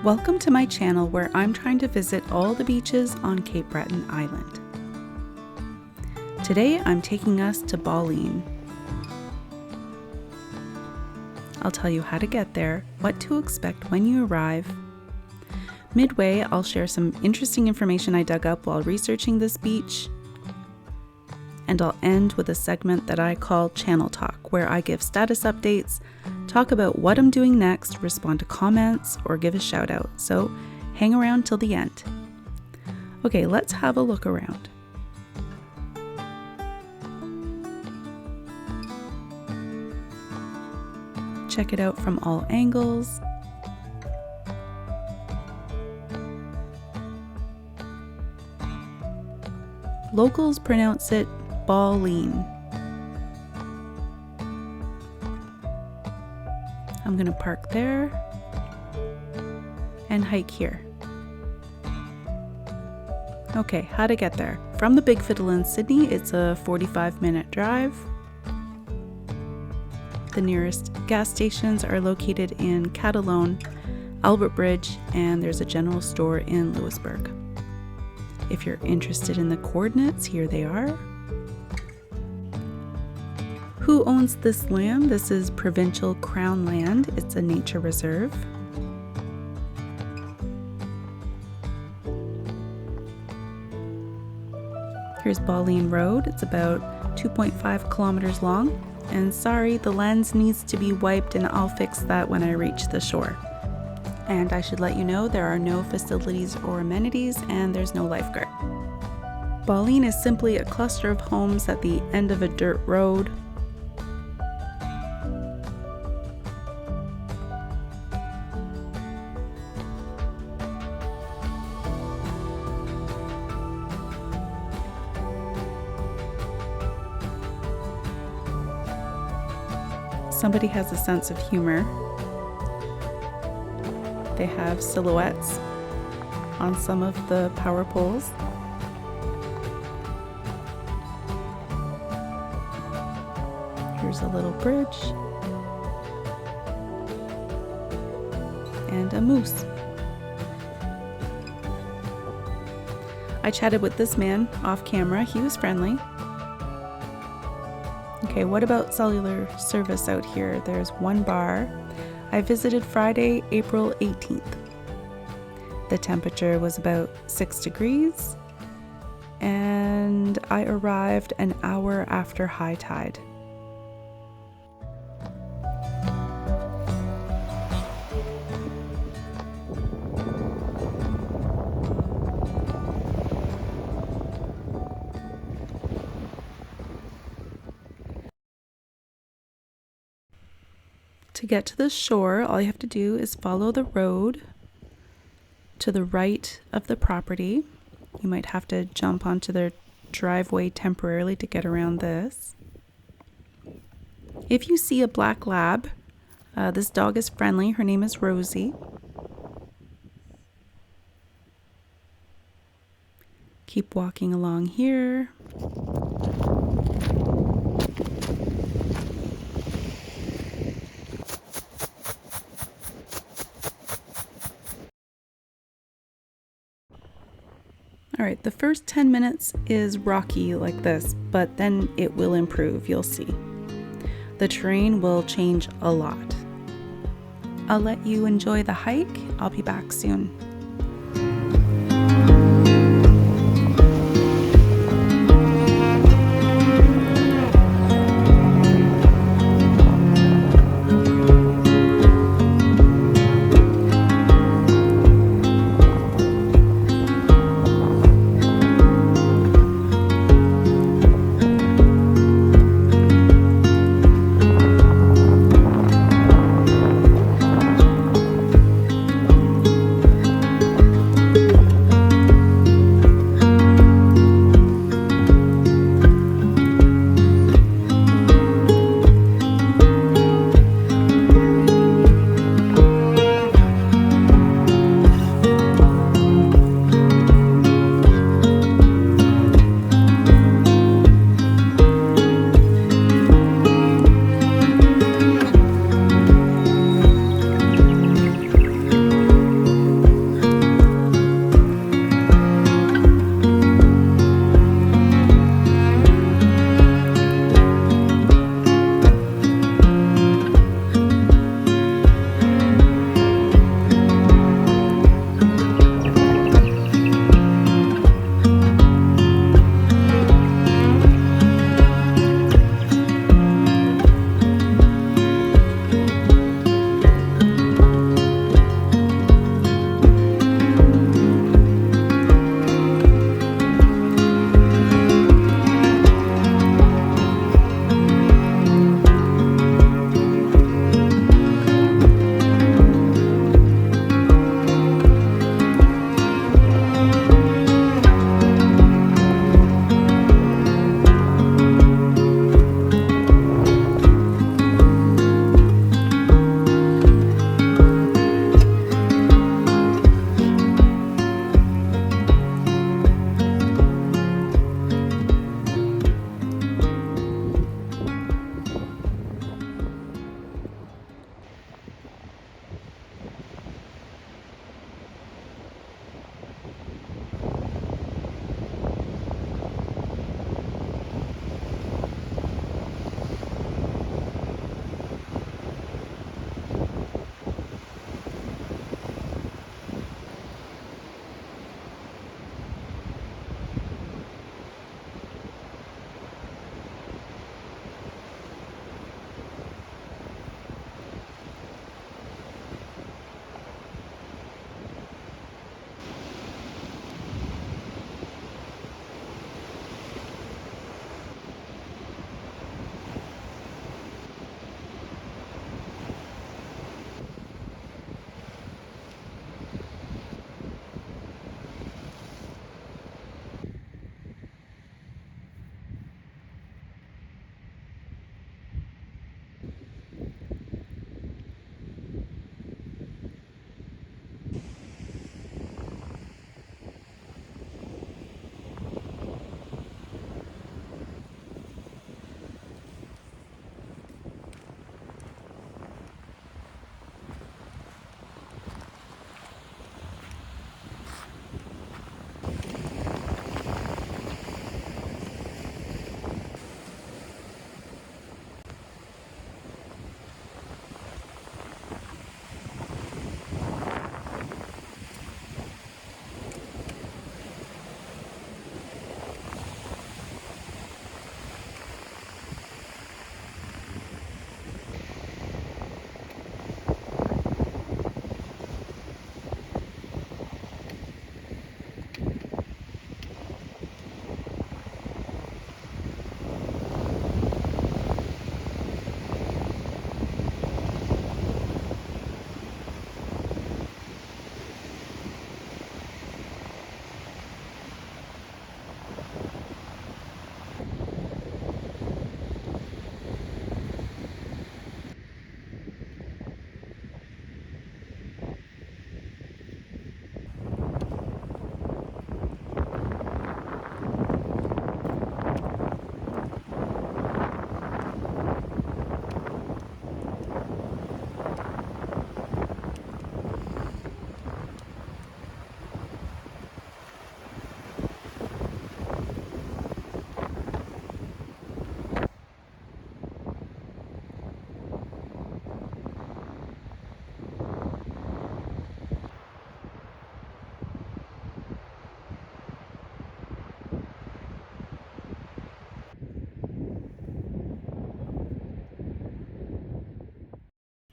Welcome to my channel where I'm trying to visit all the beaches on Cape Breton Island. Today I'm taking us to Baleine. I'll tell you how to get there, what to expect when you arrive. Midway, I'll share some interesting information I dug up while researching this beach. And I'll end with a segment that I call Channel Talk, where I give status updates, talk about what I'm doing next, respond to comments, or give a shout out. So hang around till the end. Okay, let's have a look around. Check it out from all angles. Locals pronounce it Baleine. I'm gonna park there and hike here. Okay, how to get there. From the Big Fiddle in Sydney, it's a 45-minute drive. The nearest gas stations are located in Catalone, Albert Bridge, and there's a general store in Lewisburg. If you're interested in the coordinates, here they are. Who owns this land? This is provincial crown land. It's a nature reserve. Here's Baleine Road. It's about 2.5 kilometers long. And sorry, the lens needs to be wiped and I'll fix that when I reach the shore. And I should let you know there are no facilities or amenities and there's no lifeguard. Baleine is simply a cluster of homes at the end of a dirt road. Somebody has a sense of humor. They have silhouettes on some of the power poles. Here's a little bridge and a moose. I chatted with this man off camera. He was friendly. Okay, what about cellular service out here? There's one bar. I visited Friday, April 18th. The temperature was about 6 degrees, and I arrived an hour after high tide. To get to the shore, all you have to do is follow the road to the right of the property. You might have to jump onto their driveway temporarily to get around this. If you see a black lab, this dog is friendly. Her name is Rosie. Keep walking along here. All right, the first 10 minutes is rocky like this, but then it will improve, you'll see. The terrain will change a lot. I'll let you enjoy the hike. I'll be back soon.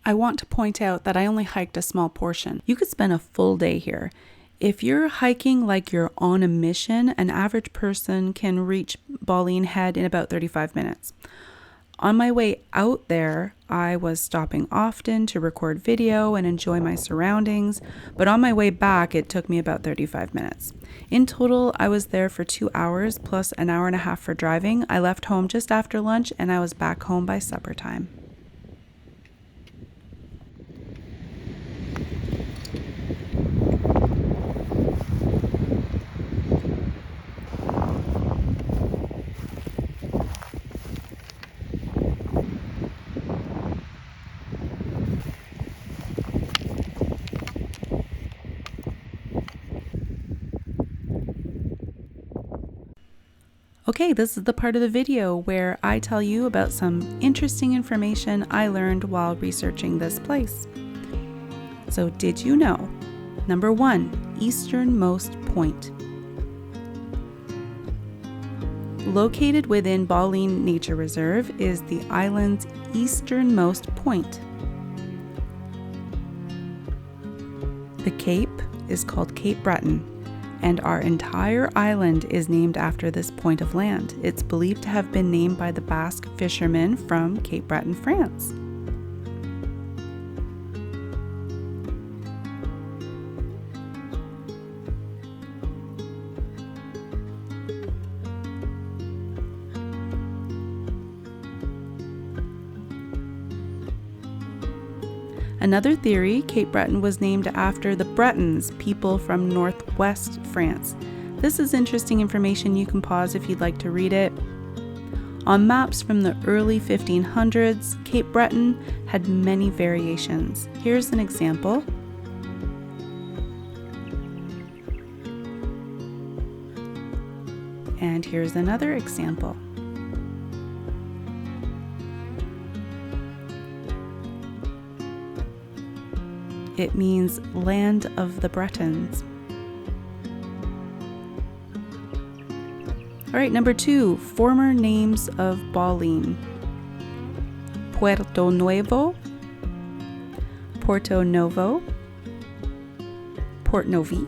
I want to point out that I only hiked a small portion. You could spend a full day here. If you're hiking like you're on a mission, an average person can reach Baleine Head in about 35 minutes. On my way out there, I was stopping often to record video and enjoy my surroundings, but on my way back, it took me about 35 minutes. In total, I was there for 2 hours plus an hour and a half for driving. I left home just after lunch and I was back home by supper time. Okay, this is the part of the video where I tell you about some interesting information I learned while researching this place. So did you know? Number 1, easternmost point. Located within Baleine Nature Reserve is the island's easternmost point. The cape is called Cape Breton, and our entire island is named after this point of land. It's believed to have been named by the Basque fishermen from Cape Breton, France. Another theory, Cape Breton was named after the Bretons, people from northwest France. This is interesting information. You can pause if you'd like to read it. On maps from the early 1500s, Cape Breton had many variations. Here's an example. And here's another example. It means land of the Bretons. All right, number 2, former names of Baleine. Puerto Nuevo, Porto Novo, Port Novi,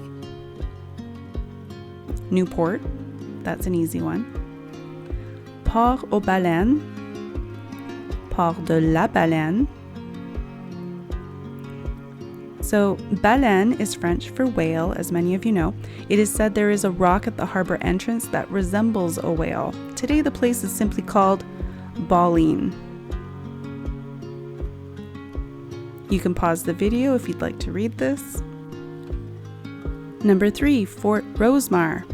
Newport, that's an easy one, Port aux Baleines, Port de la Baleine. So, baleine is French for whale, as many of you know. It is said there is a rock at the harbor entrance that resembles a whale. Today, the place is simply called Baleine. You can pause the video if you'd like to read this. Number 3, Fort Rosemar.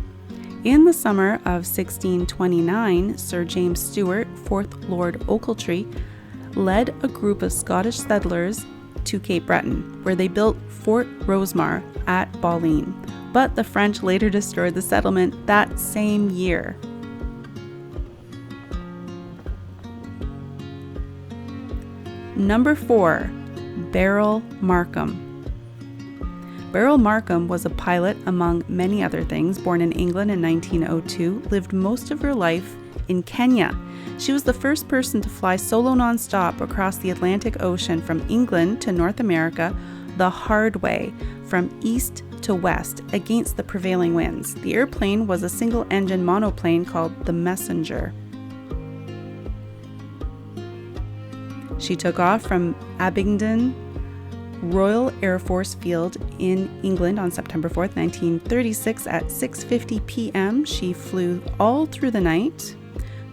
In the summer of 1629, Sir James Stuart, 4th Lord Ochiltree, led a group of Scottish settlers to Cape Breton, where they built Fort Rosemar at Baleine, but the French later destroyed the settlement that same year. Number 4, Beryl Markham. Beryl Markham was a pilot, among many other things, born in England in 1902, lived most of her life in Kenya. She was the first person to fly solo nonstop across the Atlantic Ocean from England to North America the hard way, from east to west, against the prevailing winds. The airplane was a single-engine monoplane called the Messenger. She took off from Abingdon Royal Air Force Field in England on September 4th, 1936 at 6:50 p.m. She flew all through the night.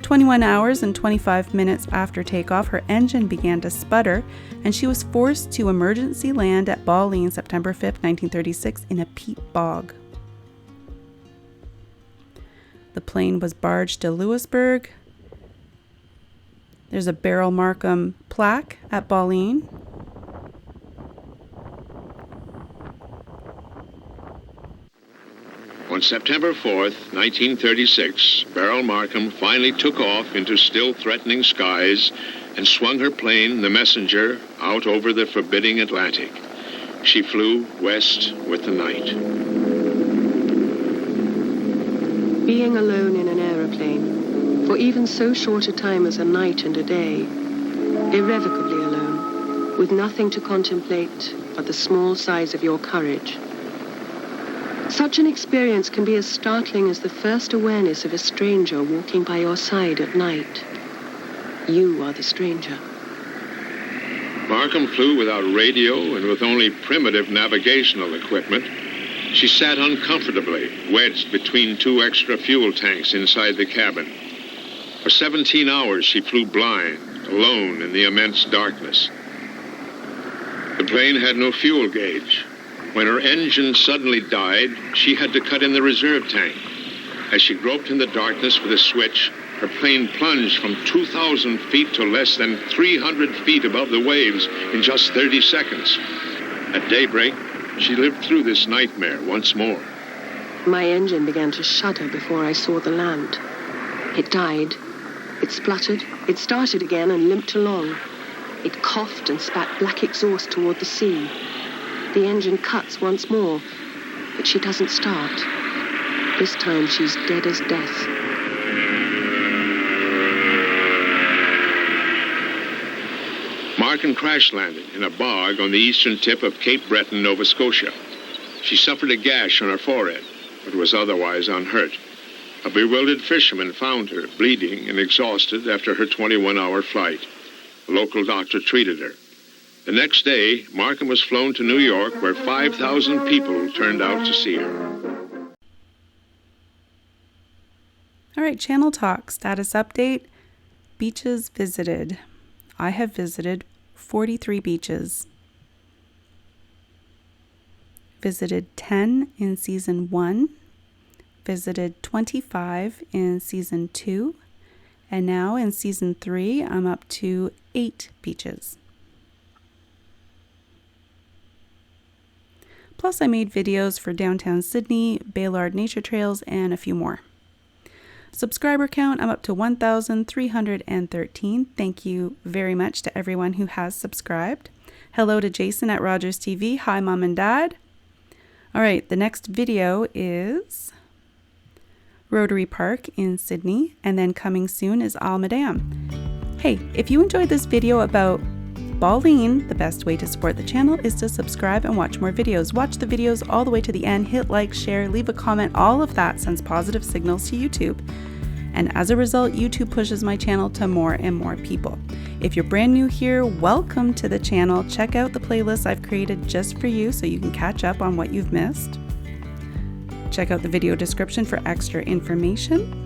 21 hours and 25 minutes after takeoff, her engine began to sputter, and she was forced to emergency land at Baleine September 5th, 1936 in a peat bog. The plane was barged to Louisbourg. There's a Beryl Markham plaque at Baleine. On September 4th, 1936, Beryl Markham finally took off into still threatening skies and swung her plane, the Messenger, out over the forbidding Atlantic. She flew west with the night. Being alone in an aeroplane, for even so short a time as a night and a day, irrevocably alone, with nothing to contemplate but the small size of your courage. Such an experience can be as startling as the first awareness of a stranger walking by your side at night. You are the stranger. Markham flew without radio and with only primitive navigational equipment. She sat uncomfortably, wedged between two extra fuel tanks inside the cabin. For 17 hours, she flew blind, alone in the immense darkness. The plane had no fuel gauge. When her engine suddenly died, she had to cut in the reserve tank. As she groped in the darkness for the switch, her plane plunged from 2,000 feet to less than 300 feet above the waves in just 30 seconds. At daybreak, she lived through this nightmare once more. My engine began to shudder before I saw the land. It died. It spluttered. It started again and limped along. It coughed and spat black exhaust toward the sea. The engine cuts once more, but she doesn't start. This time she's dead as death. Markham crash-landed in a bog on the eastern tip of Cape Breton, Nova Scotia. She suffered a gash on her forehead, but was otherwise unhurt. A bewildered fisherman found her, bleeding and exhausted after her 21-hour flight. A local doctor treated her. The next day, Markham was flown to New York, where 5,000 people turned out to see her. All right, Channel Talk, status update. Beaches visited. I have visited 43 beaches. Visited 10 in season 1. Visited 25 in season 2. And now in season 3, I'm up to 8 beaches. Plus, I made videos for downtown Sydney, Baleine Nature Trails, and a few more. Subscriber count, I'm up to 1,313. Thank you very much to everyone who has subscribed. Hello to Jason at Rogers TV. Hi, Mom and Dad. All right, the next video is Rotary Park in Sydney, and then coming soon is Almadam. Hey, if you enjoyed this video about Baleine, the best way to support the channel is to subscribe and watch more videos. Watch the videos all the way to the end, hit like, share, leave a comment. All of that sends positive signals to YouTube. And as a result, YouTube pushes my channel to more and more people. If you're brand new here, welcome to the channel. Check out the playlist I've created just for you so you can catch up on what you've missed. Check out the video description for extra information.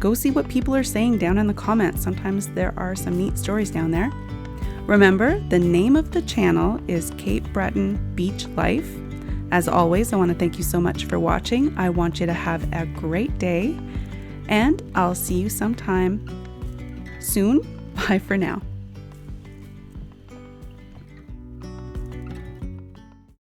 Go see what people are saying down in the comments. Sometimes there are some neat stories down there. Remember, the name of the channel is Cape Breton Beach Life. As always, I want to thank you so much for watching. I want you to have a great day, and I'll see you sometime soon. Bye for now.